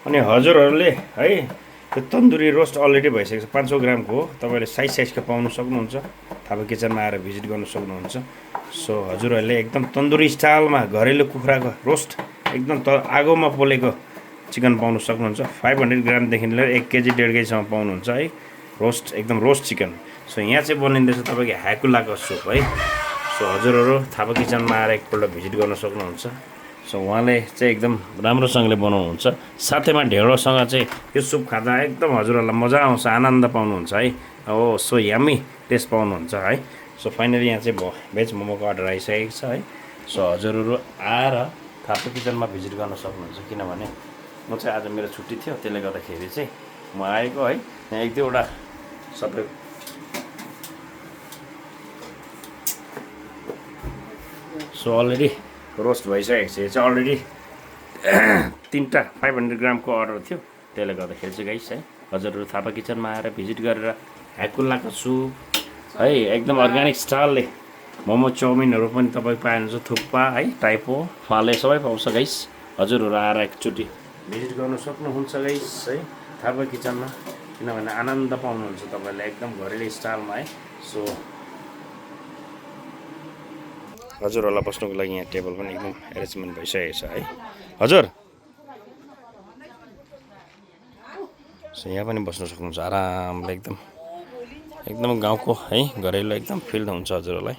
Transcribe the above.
अनि हजुरहरूले है त्यो तन्दुरी रोस्ट अलरेडी भइसकेको छ 500 ग्रामको हो तपाईँले साइजको पाउनु सक्नुहुन्छ थापा किचनमा आएर भिजिट गर्न सक्नुहुन्छ सो हजुरहरूले एकदम तन्दुरी स्टाइलमा घरेलु कुखुराको रोस्ट एकदम आगोमा पोलेको चिकन पाउनु सक्नुहुन्छ 500 ग्रामदेखि लिएर 1 केजी 1.5 केजीसम्म पाउनुहुन्छ है रोस्ट एकदम रोस्ट चिकन सो यहाँ चाहिँ बनिँदैछ तपाईँको ह्याकुलाको सुप है सो हजुरहरू थापा किचनमा आएर एकपल्ट भिजिट गर्न सक्नुहुन्छ सो उहाँले चाहिँ एकदम राम्रोसँगले बनाउनुहुन्छ साथैमा ढेँडोसँग चाहिँ यो सुप खाँदा एकदम हजुरहरूलाई मजा आउँछ आनन्द पाउनुहुन्छ है हो सो यम्मी टेस्ट पाउनुहुन्छ है सो फाइनली यहाँ चाहिँ भेज मोमोको अर्डर आइसकेको छ है सो हजुरहरू आएर थापा किचनमा भिजिट गर्न सक्नुहुन्छ किनभने म चाहिँ आज मेरो छुट्टी थियो त्यसले गर्दाखेरि चाहिँ म आएको है यहाँ 1-2वटा सबै सो अलरेडी रोस्ट भइसकेको छ यो चाहिँ अलरेडी 3टा 500 ग्रामको अर्डर थियो त्यसले गर्दाखेरि चाहिँ गाइस है हजुरहरू थापा किचनमा आएर भिजिट गरेर ह्याकुलाको सुप है एकदम अर्ग्यानिक स्टाइलले मोमो चाउमिनहरू पनि तपाईँ पाउनुहुन्छ थुक्पा है टाइपो फाले सबै पाउँछ गाइस हजुरहरू आएर एकचोटि भिजिट गर्नु सक्नुहुन्छ गाइस है थापा किचनमा किनभने आनन्द पाउनुहुन्छ तपाईँले एकदम घरेलु स्टाइलमा है सो हजुरहरूलाई बस्नुको लागि यहाँ टेबल पनि एकदम एरेन्जमेन्ट भइसकेको छ है हजुर सो यहाँ पनि बस्न सक्नुहुन्छ आरामले एकदम गाउँको है घरेलु एकदम फिल हुन्छ हजुरहरूलाई